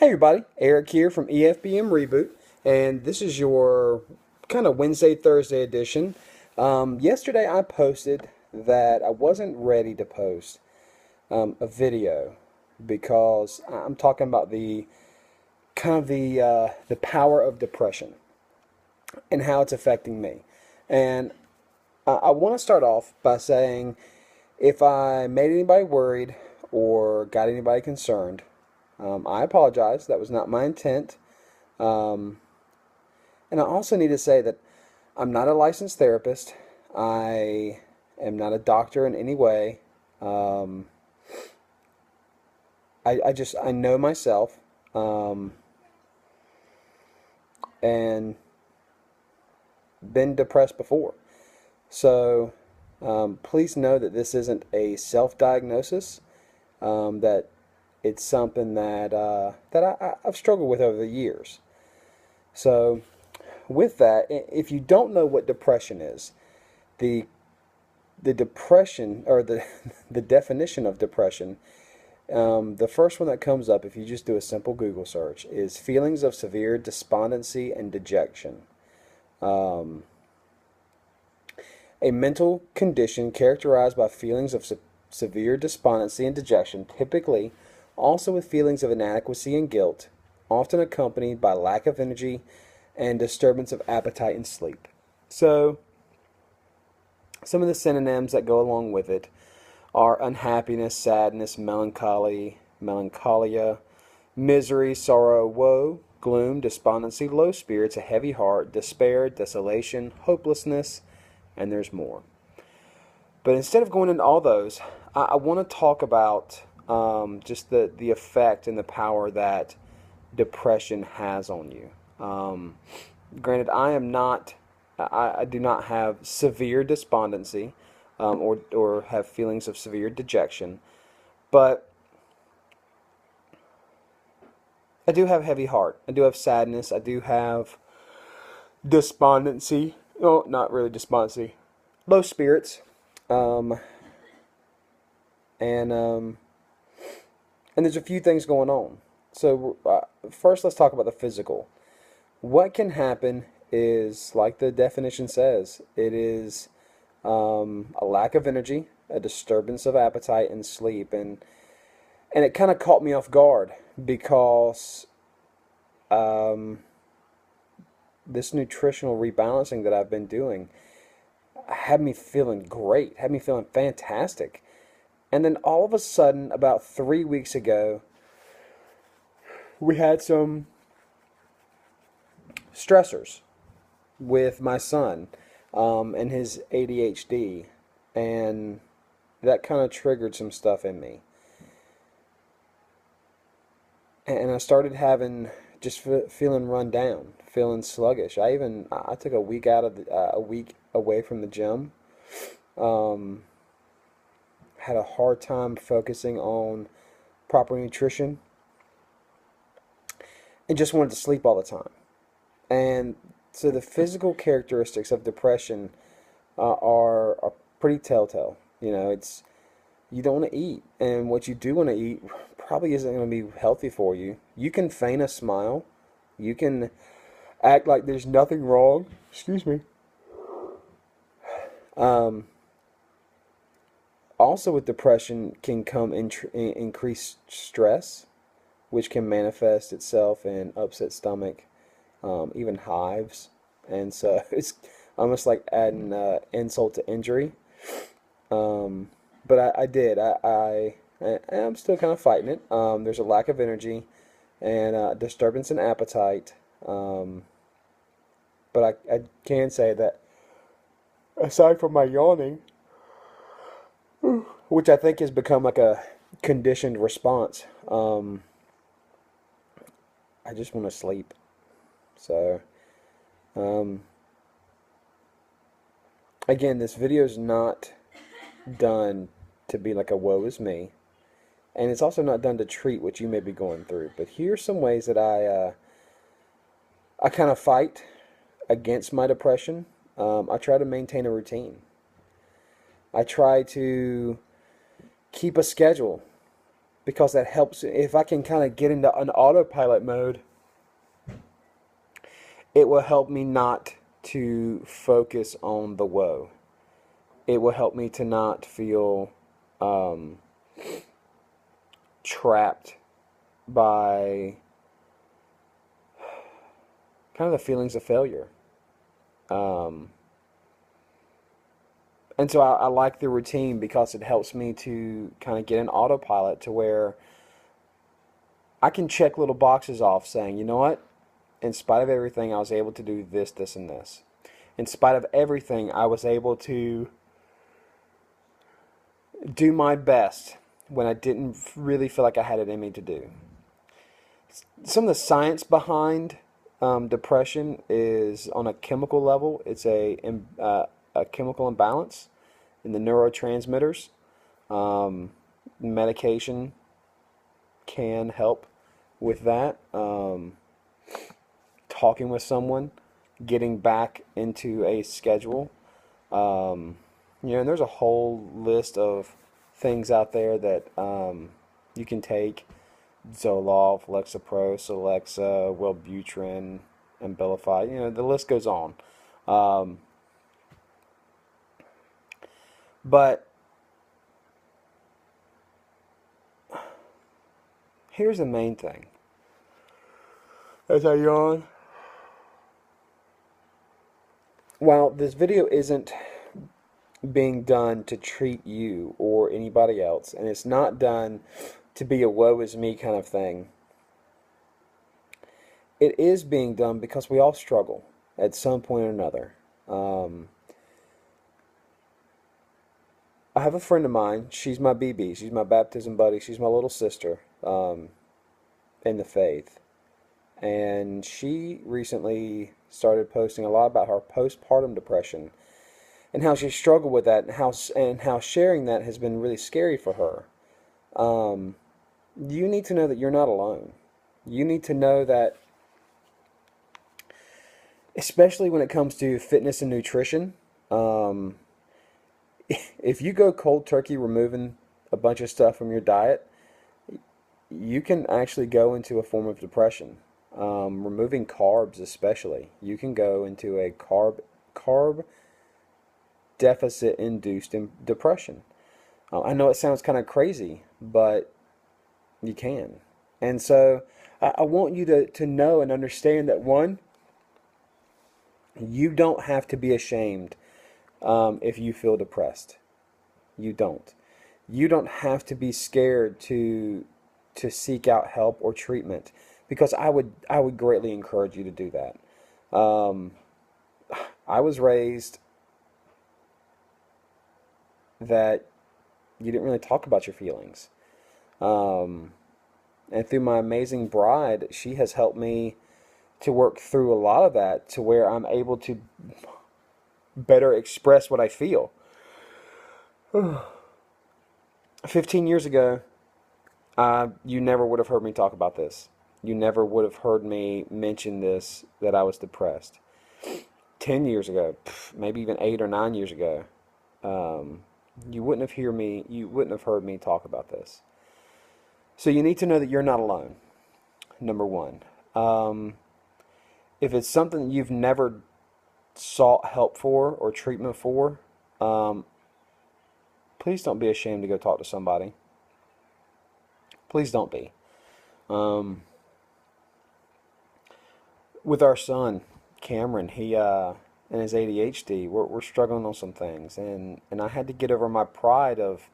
Hey everybody, Eric here from EFBM Reboot, and this is your kind of Wednesday, Thursday edition. Yesterday I posted that I wasn't ready to post a video because I'm talking about the the power of depression and how it's affecting me. And I want to start off by saying if I made anybody worried or got anybody concerned, I apologize. That was not my intent. Um, and I also need to say that I'm not a licensed therapist. I am not a doctor in any way. Um, I know myself, and been depressed before. So please know that this isn't a self-diagnosis. That it's something that I've struggled with over the years. So, with that, if you don't know what depression is, the the depression or the the definition of depression, the first one that comes up if you just do a simple Google search is feelings of severe despondency and dejection. Um, a mental condition characterized by feelings of severe despondency and dejection, typically also with feelings of inadequacy and guilt, often accompanied by lack of energy and disturbance of appetite and sleep. So, some of the synonyms that go along with it are unhappiness, sadness, melancholia, misery, sorrow, woe, gloom, despondency, low spirits, a heavy heart, despair, desolation, hopelessness, and there's more. But instead of going into all those, I want to talk about just the effect and the power that depression has on you. Granted, I do not have severe despondency or have feelings of severe dejection, but I do have heavy heart. I do have sadness. I do have despondency. Oh, not really despondency. Low spirits. Um, and and there's a few things going on. So first, let's talk about the physical. What can happen is, like the definition says, it is a lack of energy, a disturbance of appetite and sleep, and it kind of caught me off guard because um, this nutritional rebalancing that I've been doing had me feeling great, had me feeling fantastic. And then all of a sudden, about 3 weeks ago, we had some stressors with my son and his ADHD, and that kind of triggered some stuff in me. And I started having just feeling run down, feeling sluggish. I took a week out of a week away from the gym. Um, had a hard time focusing on proper nutrition and just wanted to sleep all the time. And so the physical characteristics of depression are pretty telltale. You know, it's you don't want to eat, and what you do want to eat probably isn't going to be healthy for you. You can feign a smile, you can act like there's nothing wrong. Excuse me. Um, Also, with depression can come increased stress, which can manifest itself in upset stomach, even hives, and so it's almost like adding insult to injury. Um, but I did. I'm still kind of fighting it. There's a lack of energy and disturbance in appetite. But I can say that aside from my yawning, which I think has become like a conditioned response, I just want to sleep. So, um, again, this video is not done to be like a woe is me, and it's also not done to treat what you may be going through. But here's some ways that I kind of fight against my depression. I try to maintain a routine. I try to keep a schedule. because that helps. If I can kind of get into an autopilot mode, it will help me not to focus on the woe. It will help me to not feel um, trapped by kind of the feelings of failure. Um, and so I like the routine because it helps me to kind of get an autopilot to where I can check little boxes off saying, you know what? In spite of everything, I was able to do this, this, and this. In spite of everything, I was able to do my best when I didn't really feel like I had it in me to do. Some of the science behind depression is on a chemical level. It's a chemical imbalance in the neurotransmitters. Medication can help with that. Talking with someone, getting back into a schedule. And there's a whole list of things out there that you can take. Zoloft, Lexapro, Celexa, Wellbutrin, Abilify. The list goes on. But here's the main thing. As I yawn. While this video isn't being done to treat you or anybody else, and it's not done to be a woe is me kind of thing, it is being done because we all struggle at some point or another. I have a friend of mine. She's my BB. She's my baptism buddy. She's my little sister in the faith. And she recently started posting a lot about her postpartum depression and how she struggled with that, and how sharing that has been really scary for her. You need to know that you're not alone. You need to know that, especially when it comes to fitness and nutrition, if you go cold turkey removing a bunch of stuff from your diet, you can actually go into a form of depression. Removing carbs especially, you can go into a carb deficit induced depression. I know it sounds kind of crazy, but you can. And so I want you to know and understand that, one, you don't have to be ashamed if you feel depressed. You don't. You don't have to be scared to seek out help or treatment, because I would greatly encourage you to do that. I was raised that you didn't really talk about your feelings. And through my amazing bride, she has helped me to work through a lot of that to where I'm able to better express what I feel. 15 years ago, you never would have heard me talk about this. You never would have heard me mention this, that I was depressed. 10 years ago, maybe even 8 or 9 years ago, you wouldn't have heard me talk about this. So you need to know that you're not alone, number one. If it's something you've never sought help for or treatment for, please don't be ashamed to go talk to somebody. Please don't be. With our son, Cameron, he and his ADHD, we're struggling on some things, and I had to get over my pride of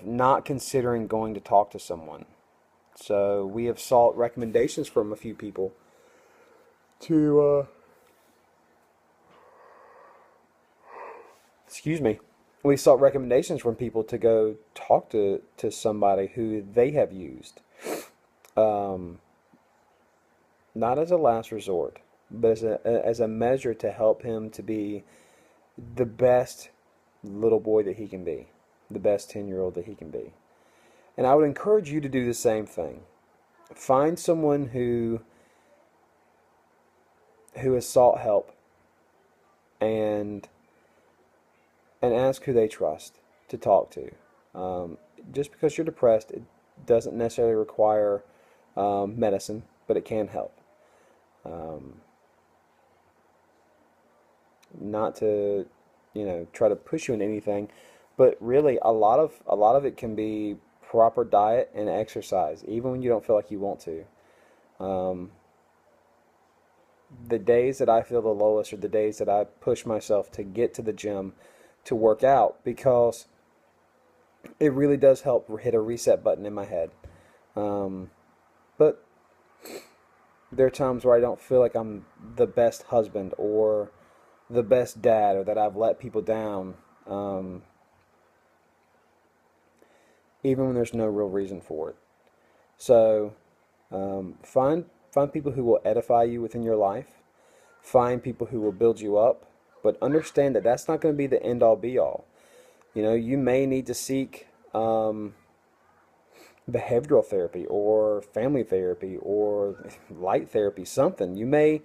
not considering going to talk to someone. So we have sought recommendations from a few people to we sought recommendations from people to go talk to somebody who they have used. Not as a last resort, but as a measure to help him to be the best little boy that he can be, the best 10-year-old that he can be. And I would encourage you to do the same thing. Find someone who has sought help, and ask who they trust to talk to. Just because you're depressed, doesn't necessarily require medicine, but it can help. Um, Not to, try to push you in anything, but really a lot of it can be proper diet and exercise, even when you don't feel like you want to. Um, the days that I feel the lowest are the days that I push myself to get to the gym to work out, because it really does help hit a reset button in my head. Um, but there are times where I don't feel like I'm the best husband or the best dad, or that I've let people down, um, even when there's no real reason for it. So find people who will edify you within your life. Find people who will build you up, but understand that that's not going to be the end all be all. You may need to seek behavioral therapy or family therapy or light therapy, something. You may